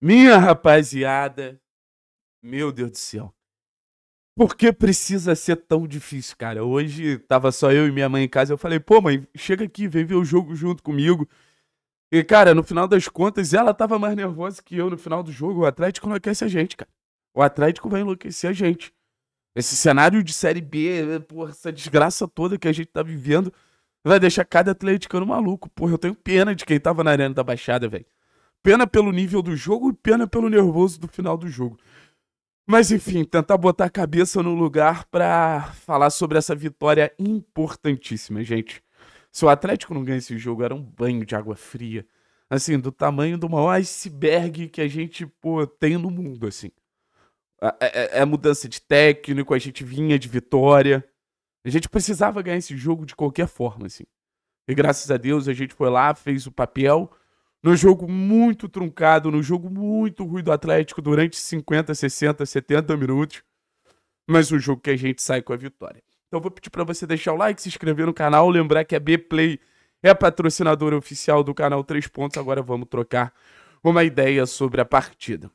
Minha rapaziada, meu Deus do céu. Por que precisa ser tão difícil, cara? Hoje tava só eu e minha mãe em casa. Eu falei, pô, mãe, chega aqui, vem ver o jogo junto comigo. E, cara, no final das contas, ela tava mais nervosa que eu no final do jogo. O Atlético enlouquece a gente, cara. O Atlético vai enlouquecer a gente. Esse cenário de Série B, porra, essa desgraça toda que a gente tá vivendo, vai deixar cada atleticano maluco. Porra, eu tenho pena de quem tava na Arena da Baixada, velho. Pena pelo nível do jogo e pena pelo nervoso do final do jogo. Mas enfim, tentar botar a cabeça no lugar pra falar sobre essa vitória importantíssima, gente. Se o Atlético não ganha esse jogo, era um banho de água fria. Assim, do tamanho do maior iceberg que a gente, pô, tem no mundo, assim. É mudança de técnico, a gente vinha de vitória. A gente precisava ganhar esse jogo de qualquer forma, assim. E graças a Deus a gente foi lá, fez o papel. No jogo muito truncado, no jogo muito ruim do Atlético durante 50, 60, 70 minutos. Mas um jogo que a gente sai com a vitória. Então vou pedir para você deixar o like, se inscrever no canal, lembrar que a B-Play é a patrocinadora oficial do canal 3 Pontos. Agora vamos trocar uma ideia sobre a partida.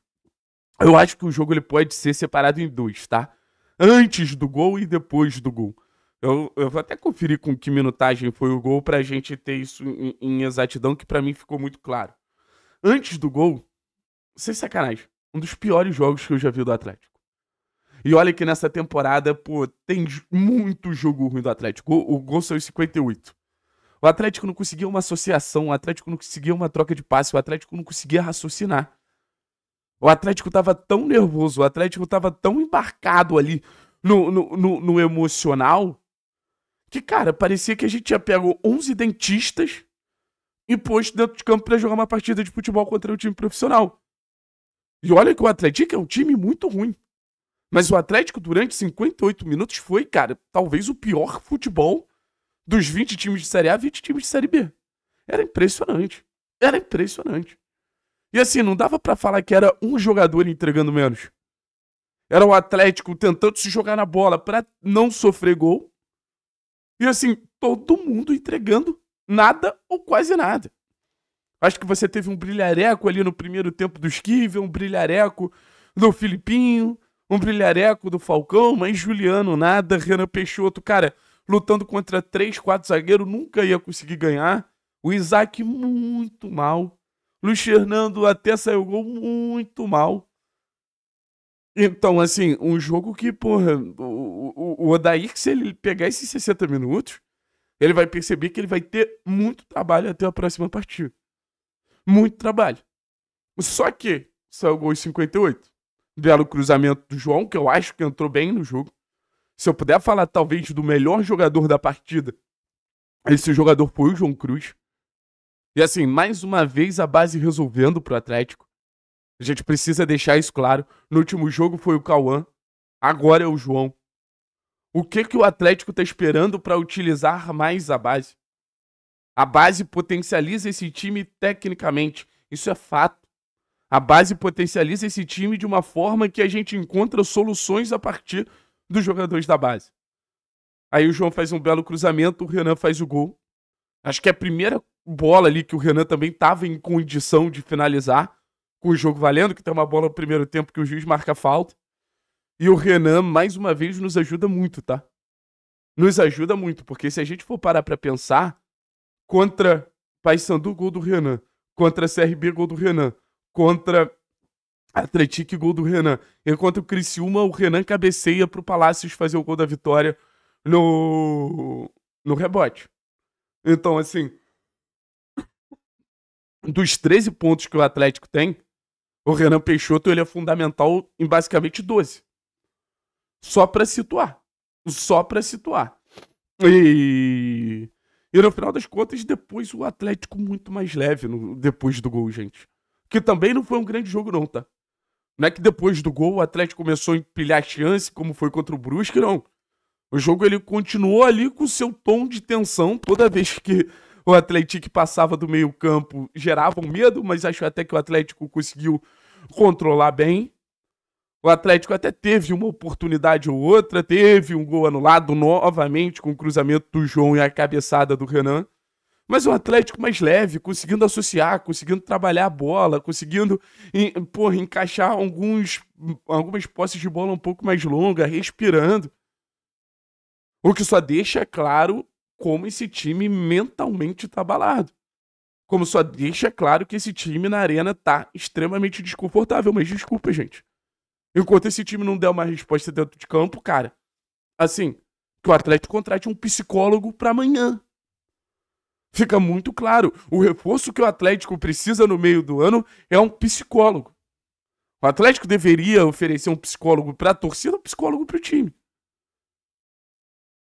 Eu acho que o jogo ele pode ser separado em dois, tá? Antes do gol e depois do gol. Eu vou até conferir com que minutagem foi o gol pra gente ter isso em exatidão, que pra mim ficou muito claro. Antes do gol, sem sacanagem, um dos piores jogos que eu já vi do Atlético. E olha que nessa temporada, pô, tem muito jogo ruim do Atlético. O gol saiu em 58. O Atlético não conseguia uma associação, o Atlético não conseguia uma troca de passe, o Atlético não conseguia raciocinar. O Atlético tava tão nervoso, o Atlético tava tão embarcado ali no emocional que, cara, parecia que a gente tinha pego 11 dentistas e posto dentro de campo pra jogar uma partida de futebol contra o time profissional. E olha que o Atlético é um time muito ruim. Mas o Atlético, durante 58 minutos, foi, cara, talvez o pior futebol dos 20 times de Série A, 20 times de Série B. Era impressionante. Era impressionante. E assim, não dava pra falar que era um jogador entregando menos. Era o Atlético tentando se jogar na bola pra não sofrer gol. E assim, todo mundo entregando nada ou quase nada. Acho que você teve um brilhareco ali no primeiro tempo do Esquivel, um brilhareco do Filipinho, um brilhareco do Falcão, mas Juliano nada, Renan Peixoto, cara, lutando contra 3, 4 zagueiros, nunca ia conseguir ganhar. O Isaac muito mal. Luiz Fernando até saiu gol muito mal. Então, assim, um jogo que, porra, o Odair, se ele pegar esses 60 minutos, ele vai perceber que ele vai ter muito trabalho até a próxima partida. Muito trabalho. Só que saiu gol em 58. Belo cruzamento do João, que eu acho que entrou bem no jogo. Se eu puder falar, talvez, do melhor jogador da partida, esse jogador foi o João Cruz. E assim, mais uma vez a base resolvendo pro Atlético. A gente precisa deixar isso claro. No último jogo foi o Cauã, agora é o João. O que o Atlético tá esperando para utilizar mais a base? A base potencializa esse time tecnicamente, isso é fato. A base potencializa esse time de uma forma que a gente encontra soluções a partir dos jogadores da base. Aí o João faz um belo cruzamento, o Renan faz o gol. Acho que é a primeira bola ali que o Renan também estava em condição de finalizar, com o jogo valendo, que tem uma bola no primeiro tempo que o juiz marca falta. E o Renan, mais uma vez, nos ajuda muito, tá? Nos ajuda muito, porque se a gente for parar pra pensar, contra Paysandu, gol do Renan. Contra CRB, gol do Renan. Contra Atlético, gol do Renan. Enquanto o Criciúma, o Renan cabeceia pro Palácios fazer o gol da vitória no rebote. Então, assim, dos 13 pontos que o Atlético tem, o Renan Peixoto ele é fundamental em basicamente 12. Só pra situar. Só pra situar. E no final das contas, depois o Atlético muito mais leve depois do gol, gente. Que também não foi um grande jogo, não, tá? Não é que depois do gol o Atlético começou a empilhar chance, como foi contra o Brusque, não. O jogo ele continuou ali com o seu tom de tensão. Toda vez que o Atlético passava do meio campo, gerava um medo, mas acho até que o Atlético conseguiu controlar bem. O Atlético até teve uma oportunidade ou outra, teve um gol anulado novamente com o cruzamento do João e a cabeçada do Renan. Mas um Atlético mais leve, conseguindo associar, conseguindo trabalhar a bola, conseguindo, encaixar algumas posses de bola um pouco mais longas, respirando. O que só deixa claro como esse time mentalmente tá abalado. Como só deixa claro que esse time na arena tá extremamente desconfortável. Mas desculpa, gente. Enquanto esse time não der uma resposta dentro de campo, cara, assim, que o Atlético contrate um psicólogo pra amanhã. Fica muito claro. O reforço que o Atlético precisa no meio do ano é um psicólogo. O Atlético deveria oferecer um psicólogo pra torcida, um psicólogo pro time.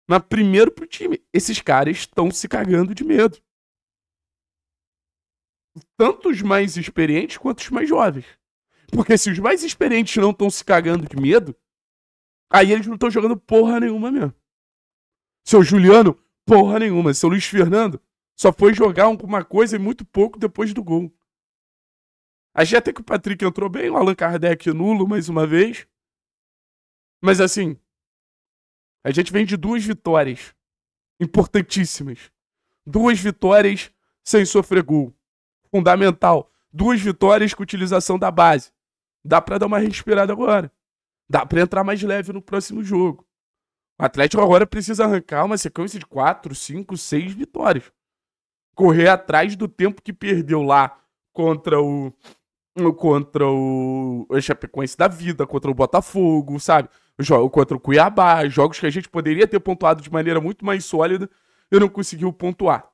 Mas primeiro pro time. Esses caras estão se cagando de medo. Tanto os mais experientes quanto os mais jovens. Porque se os mais experientes não estão se cagando de medo, aí eles não estão jogando porra nenhuma mesmo. Seu Juliano, porra nenhuma. Seu Luiz Fernando só foi jogar alguma coisa e muito pouco depois do gol. Achei até que o Patrick entrou bem, o Allan Kardec nulo mais uma vez. Mas assim, a gente vem de 2 vitórias importantíssimas. 2 vitórias sem sofrer gol. Fundamental. 2 vitórias com utilização da base. Dá pra dar uma respirada agora. Dá pra entrar mais leve no próximo jogo. O Atlético agora precisa arrancar uma sequência de 4, 5, 6 vitórias. Correr atrás do tempo que perdeu lá contra o Chapecoense da vida, contra o Botafogo, sabe? Contra o Cuiabá, jogos que a gente poderia ter pontuado de maneira muito mais sólida e não conseguiu pontuar.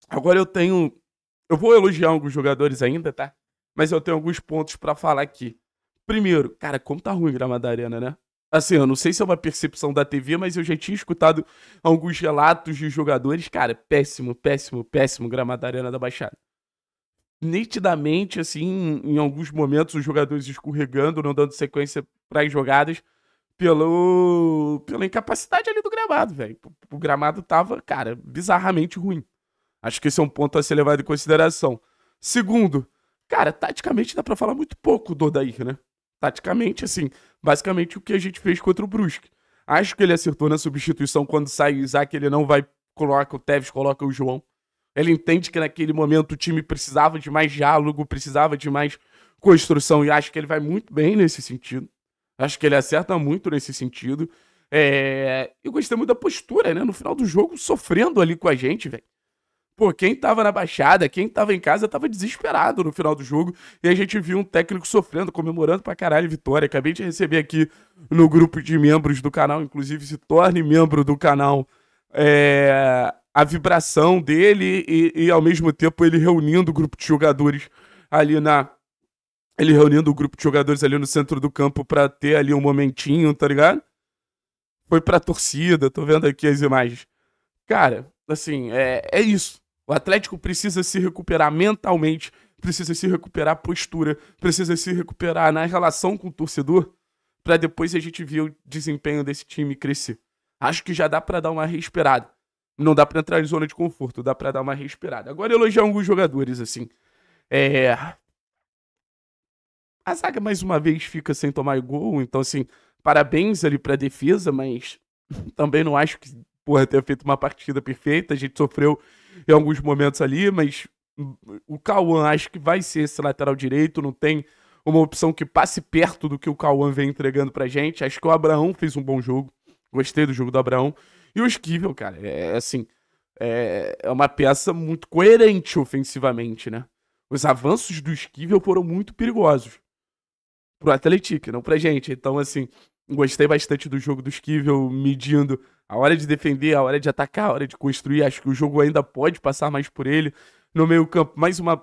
Agora eu vou elogiar alguns jogadores ainda, tá? Mas eu tenho alguns pontos pra falar aqui. Primeiro, cara, como tá ruim o gramado da arena, né? Assim, eu não sei se é uma percepção da TV, mas eu já tinha escutado alguns relatos de jogadores. Cara, péssimo, péssimo, péssimo gramado da Arena da Baixada. Nitidamente, assim, em alguns momentos, os jogadores escorregando, não dando sequência para as jogadas, pela incapacidade ali do gramado, velho. O gramado tava, cara, bizarramente ruim. Acho que esse é um ponto a ser levado em consideração. Segundo, cara, taticamente dá pra falar muito pouco do Odair, né? Taticamente, assim, basicamente o que a gente fez contra o Brusque. Acho que ele acertou na substituição quando sai o Isaac, ele não vai, coloca o Tevez, coloca o João. Ele entende que naquele momento o time precisava de mais diálogo, precisava de mais construção, e acho que ele vai muito bem nesse sentido. Acho que ele acerta muito nesse sentido. Eu gostei muito da postura, né? No final do jogo, sofrendo ali com a gente, velho. Pô, quem tava na Baixada, quem tava em casa, tava desesperado no final do jogo. E a gente viu um técnico sofrendo, comemorando pra caralho a vitória. Acabei de receber aqui no grupo de membros do canal, inclusive se torne membro do canal, a vibração dele e ao mesmo tempo ele reunindo o grupo de jogadores ali Ele reunindo o grupo de jogadores ali no centro do campo pra ter ali um momentinho, tá ligado? Foi pra torcida, tô vendo aqui as imagens. Cara, assim, é isso. O Atlético precisa se recuperar mentalmente, precisa se recuperar a postura, precisa se recuperar na relação com o torcedor, pra depois a gente ver o desempenho desse time crescer. Acho que já dá pra dar uma respirada. Não dá pra entrar em zona de conforto, dá pra dar uma respirada. Agora elogiar alguns jogadores, assim. A zaga, mais uma vez, fica sem tomar gol, então, assim, parabéns ali pra defesa, mas também não acho que, porra, tenha feito uma partida perfeita. A gente sofreu em alguns momentos ali, mas o Cauã acho que vai ser esse lateral direito, não tem uma opção que passe perto do que o Cauã vem entregando pra gente. Acho que o Abraão fez um bom jogo, gostei do jogo do Abraão. E o Esquivel, cara, é uma peça muito coerente ofensivamente, né? Os avanços do Esquivel foram muito perigosos pro Atlético, não pra gente. Então, assim, gostei bastante do jogo do Esquivel, medindo a hora de defender, a hora de atacar, a hora de construir. Acho que o jogo ainda pode passar mais por ele. No meio-campo, mais uma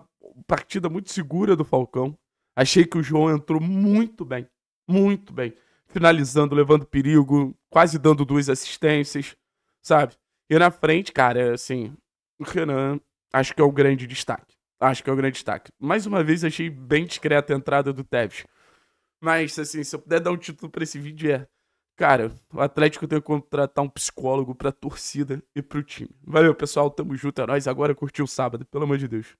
partida muito segura do Falcão. Achei que o João entrou muito bem, finalizando, levando perigo, quase dando 2 assistências, sabe? E na frente, cara, assim, o Renan, acho que é o grande destaque. Mais uma vez, achei bem discreta a entrada do Tevez. Mas, assim, se eu puder dar um título pra esse vídeo cara, o Atlético tem que contratar um psicólogo pra torcida e pro time. Valeu, pessoal, tamo junto, é nóis. Agora curtiu o sábado, pelo amor de Deus.